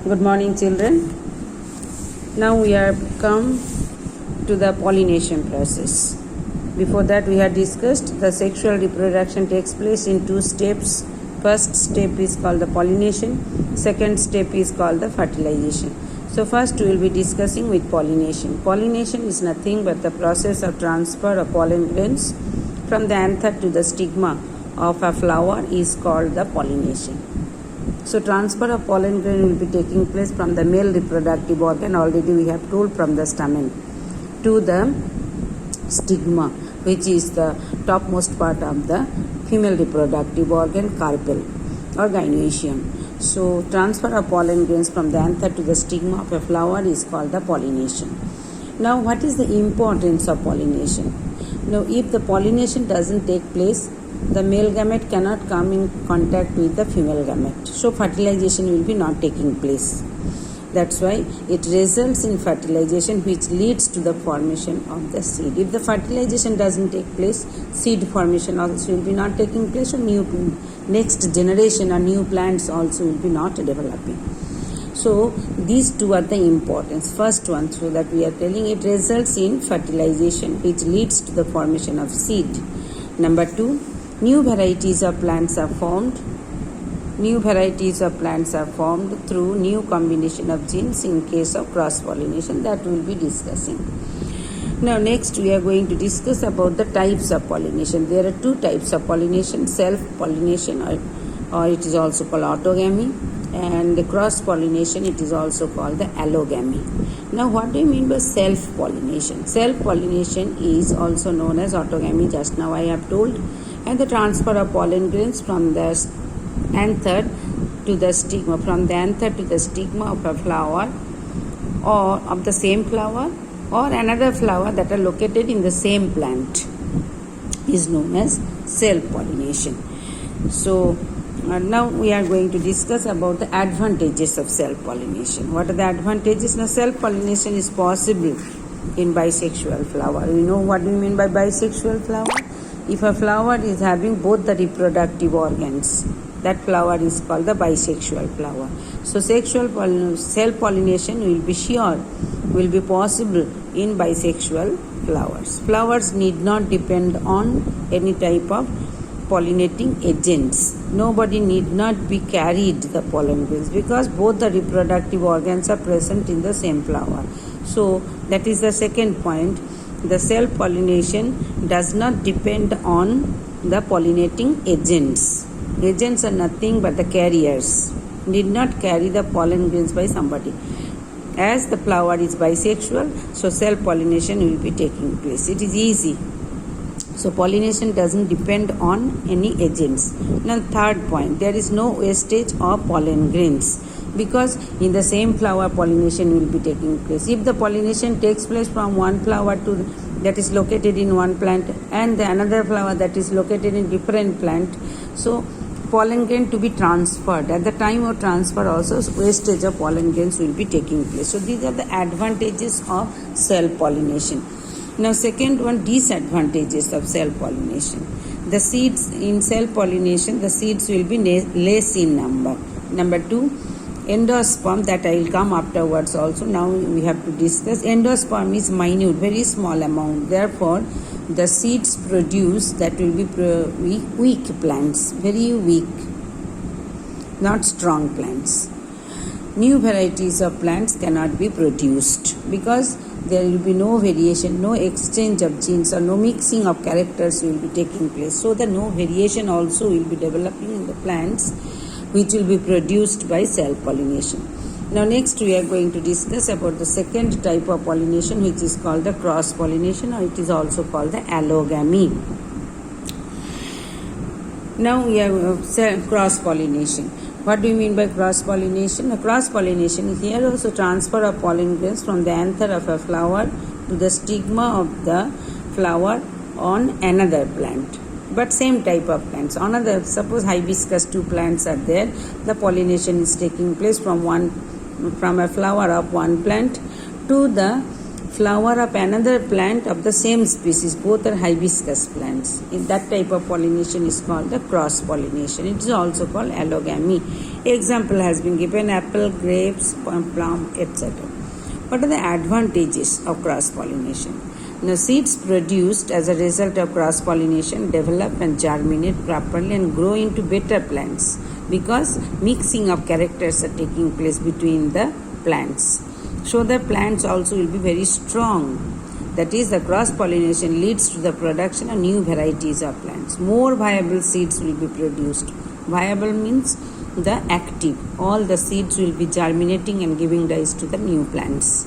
Good morning, children. Now we have come to the pollination process. Before that, we had discussed the sexual reproduction takes place in two steps. First step is called the pollination. Second step is called the fertilization. So first we will be discussing with pollination. Pollination is nothing but the process of transfer of pollen grains from the anther to the stigma of a flower is called the pollination. So transfer of pollen grain will be taking place from the male reproductive organ, already we have told, from the stamen to the stigma, which is the topmost part of the female reproductive organ, carpel or gynoecium. So transfer of pollen grains from the anther to the stigma of a flower is called the pollination. Now what is the importance of pollination? Now if the pollination doesn't take place, the male gamete cannot come in contact with the female gamete. So fertilization will be not taking place. That's why it results in fertilization, which leads to the formation of the seed. If the fertilization doesn't take place, seed formation also will be not taking place, so next generation or new plants also will be not developing. So these two are the importance. First one, so that we are telling, it results in fertilization, which leads to the formation of seed. Number two, new varieties of plants are formed. New varieties of plants are formed through new combination of genes in case of cross-pollination, that we will be discussing. Now next we are going to discuss about the types of pollination. There are two types of pollination, self-pollination or it is also called autogamy, and the cross-pollination, it is also called the allogamy. Now what do you mean by self-pollination? Self-pollination is also known as autogamy, just now I have told, and the transfer of pollen grains from the anther to the stigma, from the anther to the stigma of a flower or of the same flower or another flower that are located in the same plant is known as self-pollination. So now we are going to discuss about the advantages of self-pollination. What are the advantages? Now self-pollination is possible in bisexual flower. We know what we mean by bisexual flower. If a flower is having both the reproductive organs, that flower is called the bisexual flower. So self-pollination will be possible in bisexual flowers. Flowers need not depend on any type of pollinating agents. Nobody need not be carried the pollen grains, because both the reproductive organs are present in the same flower. So that is the second point. The self-pollination does not depend on the pollinating agents. Agents are nothing but the carriers. Need not carry the pollen grains by somebody. As the flower is bisexual, so self-pollination will be taking place. It is easy. So pollination doesn't depend on any agents. Now third point, there is no wastage of pollen grains, because in the same flower pollination will be taking place. If the pollination takes place from one flower to that is located in one plant and the another flower that is located in different plant, so pollen grain to be transferred. At the time of transfer also wastage of pollen grains will be taking place. So these are the advantages of self-pollination. Now second one, disadvantages of self-pollination. The seeds in self-pollination, the seeds will be less in number. Number two, endosperm, that I will come afterwards also. Now we have to discuss. Endosperm is minute, very small amount. Therefore, the seeds produced, that will be weak plants, very weak, not strong plants. New varieties of plants cannot be produced because there will be no variation, no exchange of genes or no mixing of characters will be taking place. So the no variation also will be developing in the plants, which will be produced by self-pollination. Now next we are going to discuss about the second type of pollination, which is called the cross-pollination, or it is also called the allogamy. Now we have cross-pollination. What do you mean by cross-pollination? Cross-pollination is here also transfer of pollen grains from the anther of a flower to the stigma of the flower on another plant. But same type of plants. Another, suppose hibiscus, two plants are there. The pollination is taking place from a flower of one plant to the flower of another plant of the same species. Both are hibiscus plants. In that type of pollination is called the cross pollination. It is also called allogamy. Example has been given: apple, grapes, plum, etc. What are the advantages of cross pollination? Now, seeds produced as a result of cross pollination develop and germinate properly and grow into better plants because mixing of characters are taking place between the plants. So the plants also will be very strong. That is, the cross pollination leads to the production of new varieties of plants. More viable seeds will be produced. Viable means the active. All the seeds will be germinating and giving rise to the new plants.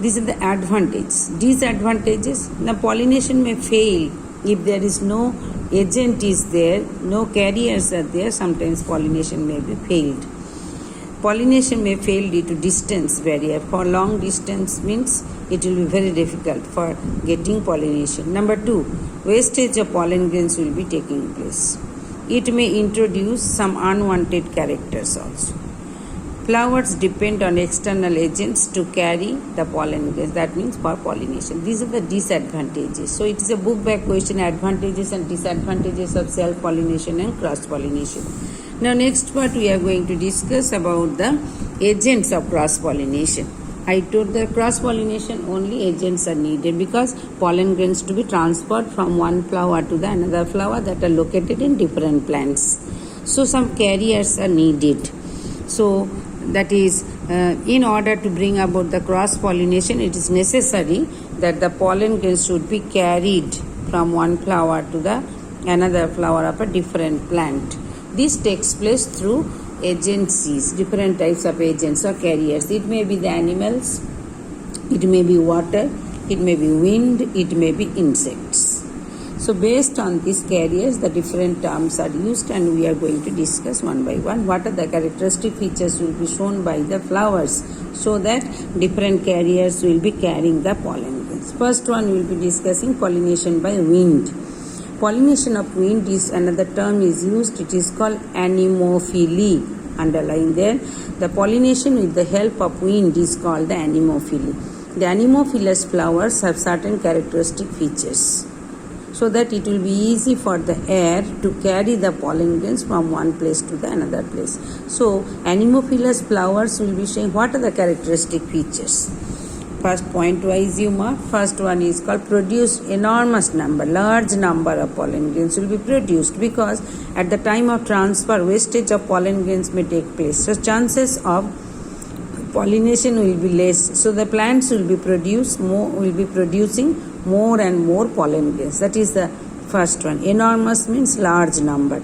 These are the advantages. Disadvantages: the pollination may fail if there is no agent is there, no carriers are there. Sometimes pollination may be failed. Pollination may fail due to distance barrier. For long distance means it will be very difficult for getting pollination. Number 2, wastage of pollen grains will be taking place. It may introduce some unwanted characters also. Flowers depend on external agents to carry the pollen grains. That means for pollination. These are the disadvantages. So it is a book bag question: advantages and disadvantages of self-pollination and cross-pollination. Now next part we are going to discuss about the agents of cross-pollination. I told the cross-pollination only agents are needed because pollen grains to be transferred from one flower to the another flower that are located in different plants. So some carriers are needed. So that is, in order to bring about the cross-pollination, it is necessary that the pollen grains should be carried from one flower to the another flower of a different plant. This takes place through agencies, different types of agents or carriers. It may be the animals, it may be water, it may be wind, it may be insects. So based on these carriers, the different terms are used, and we are going to discuss one by one what are the characteristic features will be shown by the flowers so that different carriers will be carrying the pollen grains. First one we will be discussing pollination by wind. Pollination of wind is another term is used. It is called anemophily. Underline there. The pollination with the help of wind is called the anemophily. The anemophilous flowers have certain characteristic features so that it will be easy for the air to carry the pollen grains from one place to the another place. So anemophilous flowers will be showing what are the characteristic features. First point wise you mark. First one is called produce enormous number, large number of pollen grains will be produced because at the time of transfer wastage of pollen grains may take place. So chances of pollination will be less. So the plants will be producing more and more pollen grains. That is the first one. Enormous means large number.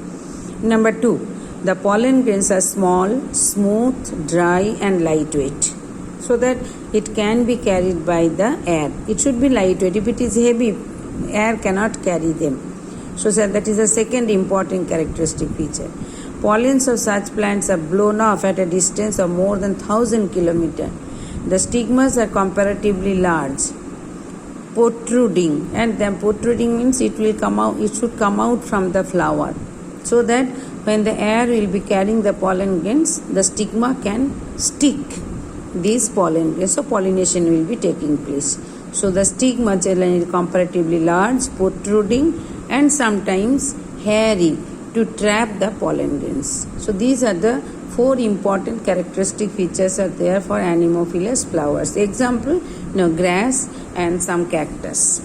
Number 2, the pollen grains are small, smooth, dry and lightweight, so that it can be carried by the air. It should be lightweight. If it is heavy, air cannot carry them. So that is the second important characteristic feature. Pollens of such plants are blown off at a distance of more than 1,000 km. The stigmas are comparatively large, protruding, and then protruding means it should come out from the flower, so that when the air will be carrying the pollen grains, the stigma can stick these pollen grains, so pollination will be taking place. So the stigma is comparatively large, protruding and sometimes hairy to trap the pollen grains. So these are the 4 important characteristic features are there for anemophilous flowers. Example, grass and some cactus.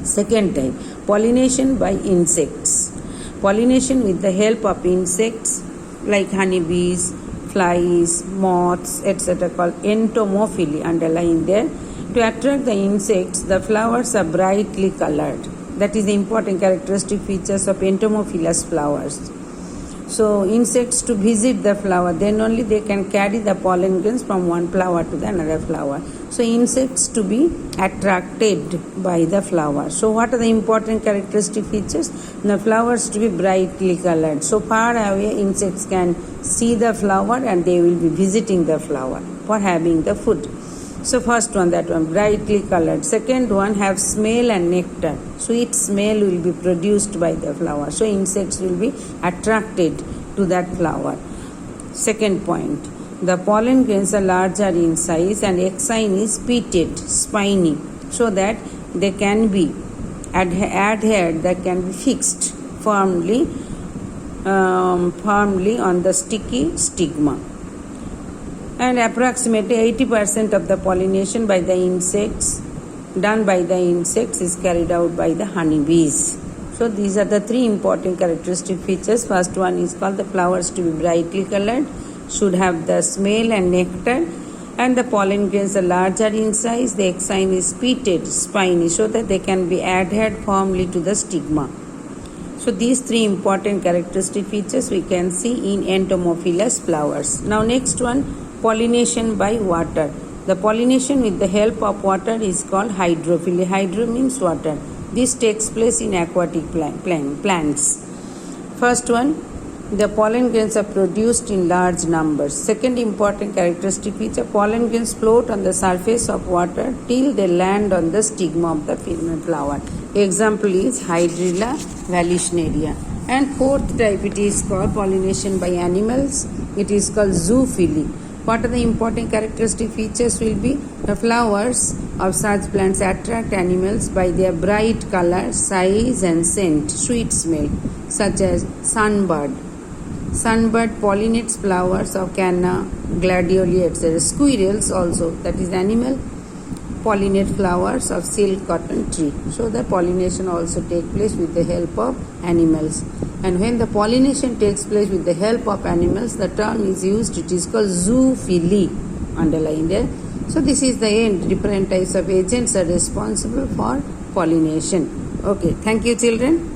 Second type, pollination by insects. Pollination with the help of insects like honeybees, flies, moths, etc. called entomophily. Underline there. To attract the insects, the flowers are brightly colored. That is the important characteristic features of entomophilous flowers. So insects to visit the flower, then only they can carry the pollen grains from one flower to the another flower. So insects to be attracted by the flower. So what are the important characteristic features? The flowers to be brightly colored. So far away insects can see the flower and they will be visiting the flower for having the food. So first one, that one, brightly colored. Second one, have smell and nectar. Sweet smell will be produced by the flower. So insects will be attracted to that flower. Second point, the pollen grains are larger in size and exine is pitted, spiny, so that they can be adhered, that can be fixed firmly on the sticky stigma. And approximately 80% of the pollination by the insects, done by the insects, is carried out by the honeybees. So these are the three important characteristic features. First one is called the flowers to be brightly colored, should have the smell and nectar, and the pollen grains are larger in size. The exine is pitted, spiny, so that they can be adhered firmly to the stigma. So these three important characteristic features we can see in entomophilous flowers. Now next one, pollination by water. The pollination with the help of water is called hydrophily. Hydro means water. This takes place in aquatic plants. First one, the pollen grains are produced in large numbers. Second important characteristic feature, pollen grains float on the surface of water till they land on the stigma of the flower. Example is Hydrilla vallisneria. And fourth type, it is called pollination by animals. It is called zoophily. What are the important characteristic features will be, the flowers of such plants attract animals by their bright color, size and scent, sweet smell, such as sunbird. Sunbird pollinates flowers of canna, gladioli, etc. Squirrels also, that is animal, pollinate flowers of silk cotton tree. So the pollination also takes place with the help of animals. And when the pollination takes place with the help of animals, the term is used, it is called zoophily, underline there. So this is the end. Different types of agents are responsible for pollination. Okay, thank you children.